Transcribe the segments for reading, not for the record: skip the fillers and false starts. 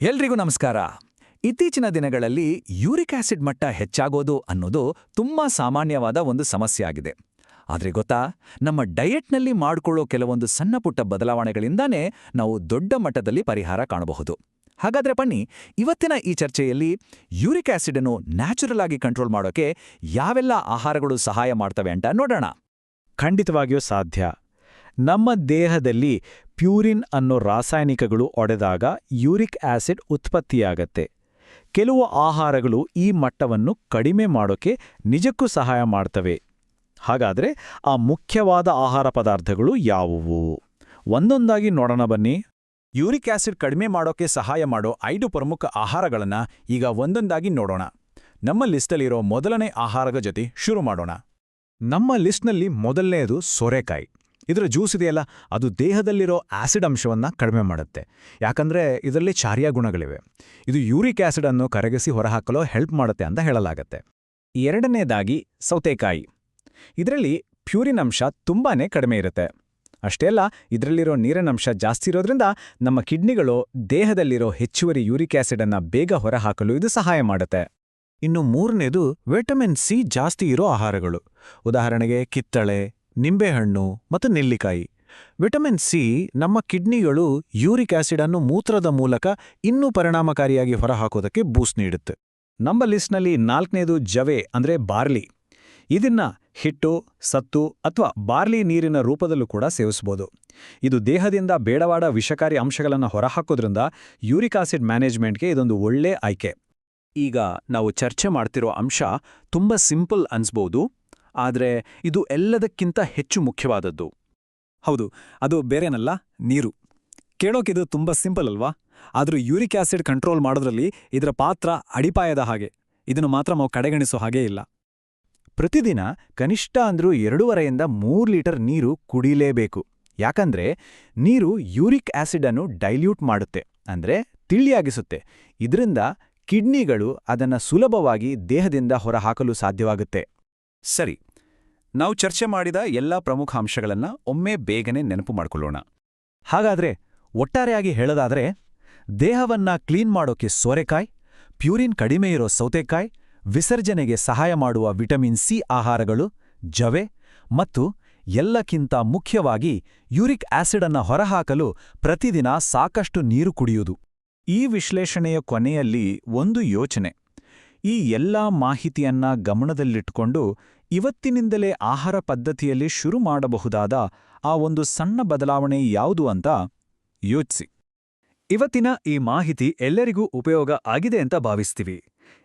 ಎಲ್ರಿಗೂ ನಮಸ್ಕಾರ. ಇತ್ತೀಚಿನ ದಿನಗಳಲ್ಲಿ ಯೂರಿಕ್ ಆಸಿಡ್ ಮಟ್ಟ ಹೆಚ್ಚಾಗೋದು ಅನ್ನೋದು ತುಂಬಾ ಸಾಮಾನ್ಯವಾದ ಒಂದು ಸಮಸ್ಯೆ ಆಗಿದೆ. ಆದ್ರೆ ಗೊತ್ತಾ, ನಮ್ಮ ಡಯಟ್ನಲ್ಲಿ ಮಾಡ್ಕೊಳ್ಳೋ ಕೆಲವೊಂದು ಸಣ್ಣ ಪುಟ್ಟ ಬದಲಾವಣೆಗಳಿಂದಾನೇ ನಾವು ದೊಡ್ಡ ಮಟ್ಟದಲ್ಲಿ ಪರಿಹಾರ ಕಾಣಬಹುದು. ಹಾಗಾದ್ರೆ ಬನ್ನಿ, ಇವತ್ತಿನ ಈ ಚರ್ಚೆಯಲ್ಲಿ ಯೂರಿಕ್ ಆಸಿಡ್ ಅನ್ನು ನ್ಯಾಚುರಲ್ ಆಗಿ ಕಂಟ್ರೋಲ್ ಮಾಡೋಕೆ ಯಾವೆಲ್ಲ ಆಹಾರಗಳು ಸಹಾಯ ಮಾಡ್ತವೆ ಅಂತ ನೋಡೋಣ. ಖಂಡಿತವಾಗಿಯೂ ಸಾಧ್ಯ. ನಮ್ಮ ದೇಹದಲ್ಲಿ ಪ್ಯೂರಿನ್ ಅನ್ನೋ ರಾಸಾಯನಿಕಗಳು ಒಡೆದಾಗ ಯೂರಿಕ್ ಆಸಿಡ್ ಉತ್ಪತ್ತಿಯಾಗತ್ತೆ. ಕೆಲವು ಆಹಾರಗಳು ಈ ಮಟ್ಟವನ್ನು ಕಡಿಮೆ ಮಾಡೋಕೆ ನಿಜಕ್ಕೂ ಸಹಾಯ ಮಾಡ್ತವೆ. ಹಾಗಾದ್ರೆ ಆ ಮುಖ್ಯವಾದ ಆಹಾರ ಪದಾರ್ಥಗಳು ಯಾವುವು? ಒಂದೊಂದಾಗಿ ನೋಡೋಣ ಬನ್ನಿ. ಯೂರಿಕ್ ಆಸಿಡ್ ಕಡಿಮೆ ಮಾಡೋಕೆ ಸಹಾಯ ಮಾಡೋ 5 ಪ್ರಮುಖ ಆಹಾರಗಳನ್ನ ಈಗ ಒಂದೊಂದಾಗಿ ನೋಡೋಣ. ನಮ್ಮ ಲಿಸ್ಟಲ್ಲಿರೋ ಮೊದಲನೇ ಆಹಾರದ ಜೊತೆ ಶುರು ಮಾಡೋಣ. ನಮ್ಮ ಲಿಸ್ಟ್ನಲ್ಲಿ ಮೊದಲನೆಯದು ಸೋರೆಕಾಯಿ. ಇದರ ಜ್ಯೂಸ್ ಇದೆಯಲ್ಲ, ಅದು ದೇಹದಲ್ಲಿರೋ ಆಸಿಡ್ ಅಂಶವನ್ನ ಕಡಿಮೆ ಮಾಡುತ್ತೆ. ಯಾಕಂದ್ರೆ ಇದರಲ್ಲಿ ಕ್ಷಾರೀಯ ಗುಣಗಳಿವೆ. ಇದು ಯೂರಿಕ್ ಆಸಿಡ್ ಅನ್ನು ಕರಗಿಸಿ ಹೊರಹಾಕಲು ಹೆಲ್ಪ್ ಮಾಡುತ್ತೆ ಅಂತ ಹೇಳಲಾಗತ್ತೆ. ಎರಡನೇದಾಗಿ ಸೌತೆಕಾಯಿ. ಇದರಲ್ಲಿ ಪ್ಯೂರಿನ್ ಅಂಶ ತುಂಬಾನೇ ಕಡಿಮೆ ಇರುತ್ತೆ. ಅಷ್ಟೇ ಅಲ್ಲ, ಇದರಲ್ಲಿರೋ ನೀರಿನಂಶ ಜಾಸ್ತಿ ಇರೋದ್ರಿಂದ ನಮ್ಮ ಕಿಡ್ನಿಗಳು ದೇಹದಲ್ಲಿರೋ ಹೆಚ್ಚುವರಿ ಯೂರಿಕ್ ಆಸಿಡ್ ಅನ್ನ ಬೇಗ ಹೊರಹಾಕಲು ಇದು ಸಹಾಯ ಮಾಡುತ್ತೆ. ಇನ್ನು ಮೂರನೇದು ವಿಟಮಿನ್ ಸಿ ಜಾಸ್ತಿ ಇರೋ ಆಹಾರಗಳು. ಉದಾಹರಣೆಗೆ ಕಿತ್ತಳೆ, ನಿಂಬೆಹಣ್ಣು ಮತ್ತು ನೆಲ್ಲಿಕಾಯಿ. ವಿಟಮಿನ್ ಸಿ ನಮ್ಮ ಕಿಡ್ನಿಗಳು ಯೂರಿಕ್ ಆಸಿಡ್ ಅನ್ನು ಮೂತ್ರದ ಮೂಲಕ ಇನ್ನೂ ಪರಿಣಾಮಕಾರಿಯಾಗಿ ಹೊರಹಾಕೋದಕ್ಕೆ ಬೂಸ್ಟ್ ನೀಡುತ್ತೆ. ನಮ್ಮ ಲಿಸ್ಟ್ನಲ್ಲಿ 4ನೇದು ಜವೆ ಅಂದ್ರೆ ಬಾರ್ಲಿ. ಇದನ್ನ ಹಿಟ್ಟು, ಸತ್ತು ಅಥವಾ ಬಾರ್ಲಿ ನೀರಿನ ರೂಪದಲ್ಲೂ ಕೂಡ ಸೇವಿಸಬಹುದು. ಇದು ದೇಹದಿಂದ ಬೇಡವಾದ ವಿಷಕಾರಿ ಅಂಶಗಳನ್ನು ಹೊರಹಾಕೋದ್ರಿಂದ ಯೂರಿಕ್ ಆಸಿಡ್ ಮ್ಯಾನೇಜ್ಮೆಂಟ್ಗೆ ಇದೊಂದು ಒಳ್ಳೆ ಆಯ್ಕೆ. ಈಗ ನಾವು ಚರ್ಚೆ ಮಾಡ್ತಿರೋ ಅಂಶ ತುಂಬ ಸಿಂಪಲ್ ಅನ್ಸ್ಬೋದು, ಆದರೆ ಇದು ಎಲ್ಲದಕ್ಕಿಂತ ಹೆಚ್ಚು ಮುಖ್ಯವಾದದ್ದು. ಹೌದು, ಅದು ಬೇರೇನಲ್ಲ, ನೀರು. ಕೇಳೋಕಿದು ತುಂಬ ಸಿಂಪಲ್ ಅಲ್ವಾ? ಆದರೂ ಯೂರಿಕ್ ಆಸಿಡ್ ಕಂಟ್ರೋಲ್ ಮಾಡೋದ್ರಲ್ಲಿ ಇದರ ಪಾತ್ರ ಅಡಿಪಾಯದ ಹಾಗೆ. ಇದನ್ನು ಮಾತ್ರ ನಾವು ಕಡೆಗಣಿಸೋ ಹಾಗೇ ಇಲ್ಲ. ಪ್ರತಿದಿನ ಕನಿಷ್ಠ ಅಂದ್ರೂ 2.5ರಿಂದ 3 ಲೀಟರ್ ನೀರು ಕುಡಿಲೇಬೇಕು. ಯಾಕಂದ್ರೆ ನೀರು ಯೂರಿಕ್ ಆಸಿಡ್ ಅನ್ನು ಡೈಲ್ಯೂಟ್ ಮಾಡುತ್ತೆ, ಅಂದ್ರೆ ತಿಳಿಯಾಗಿಸುತ್ತೆ. ಇದರಿಂದ ಕಿಡ್ನಿಗಳು ಅದನ್ನ ಸುಲಭವಾಗಿ ದೇಹದಿಂದ ಹೊರಹಾಕಲು ಸಾಧ್ಯವಾಗುತ್ತೆ. ಸರಿ, ನಾವು ಚರ್ಚೆ ಮಾಡಿದ ಎಲ್ಲಾ ಪ್ರಮುಖ ಅಂಶಗಳನ್ನ ಒಮ್ಮೆ ಬೇಗನೆ ನೆನಪು ಮಾಡ್ಕೊಳ್ಳೋಣ. ಹಾಗಾದ್ರೆ ಒಟ್ಟಾರೆಯಾಗಿ ಹೇಳೋದಾದ್ರೆ, ದೇಹವನ್ನ ಕ್ಲೀನ್ ಮಾಡೋಕೆ ಸೋರೆಕಾಯಿ, ಪ್ಯೂರಿನ್ ಕಡಿಮೆ ಇರೋ ಸೌತೆಕಾಯಿ, ವಿಸರ್ಜನೆಗೆ ಸಹಾಯ ಮಾಡುವ ವಿಟಮಿನ್ ಸಿ ಆಹಾರಗಳು, ಜವೆ ಮತ್ತು ಎಲ್ಲಕ್ಕಿಂತ ಮುಖ್ಯವಾಗಿ ಯೂರಿಕ್ ಆಸಿಡ್ ಅನ್ನ ಹೊರಹಾಕಲು ಪ್ರತಿದಿನ ಸಾಕಷ್ಟು ನೀರು ಕುಡಿಯುವುದು. ಈ ವಿಶ್ಲೇಷಣೆಯ ಕೊನೆಯಲ್ಲಿ ಒಂದು ಯೋಚನೆ. ಈ ಎಲ್ಲಾ ಮಾಹಿತಿಯನ್ನ ಗಮನದಲ್ಲಿಟ್ಟುಕೊಂಡು ಇವತ್ತಿನಿಂದಲೇ ಆಹಾರ ಪದ್ಧತಿಯಲ್ಲಿ ಶುರು ಮಾಡಬಹುದಾದ ಆ ಒಂದು ಸಣ್ಣ ಬದಲಾವಣೆ ಯಾವುದು ಅಂತ ಯೋಚಿಸಿ. ಇವತ್ತಿನ ಈ ಮಾಹಿತಿ ಎಲ್ಲರಿಗೂ ಉಪಯೋಗ ಆಗಿದೆ ಅಂತ ಭಾವಿಸ್ತೀವಿ.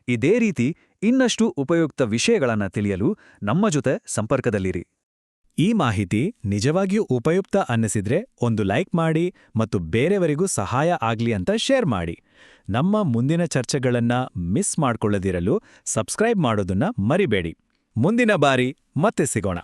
ಇದೇ ರೀತಿ ಇನ್ನಷ್ಟು ಉಪಯುಕ್ತ ವಿಷಯಗಳನ್ನ ತಿಳಿಯಲು ನಮ್ಮ ಜೊತೆ ಸಂಪರ್ಕದಲ್ಲಿರಿ. ಈ ಮಾಹಿತಿ ನಿಜವಾಗಿಯೂ ಉಪಯುಕ್ತ ಅನ್ನಿಸಿದ್ರೆ ಒಂದು ಲೈಕ್ ಮಾಡಿ ಮತ್ತು ಬೇರೆಯವರಿಗೂ ಸಹಾಯ ಆಗ್ಲಿ ಅಂತ ಶೇರ್ ಮಾಡಿ. ನಮ್ಮ ಮುಂದಿನ ಚರ್ಚೆಗಳನ್ನ ಮಿಸ್ ಮಾಡ್ಕೊಳ್ಳದಿರಲು ಸಬ್ಸ್ಕ್ರೈಬ್ ಮಾಡೋದನ್ನ ಮರಿಬೇಡಿ. ಮುಂದಿನ ಬಾರಿ ಮತ್ತೆ ಸಿಗೋಣ.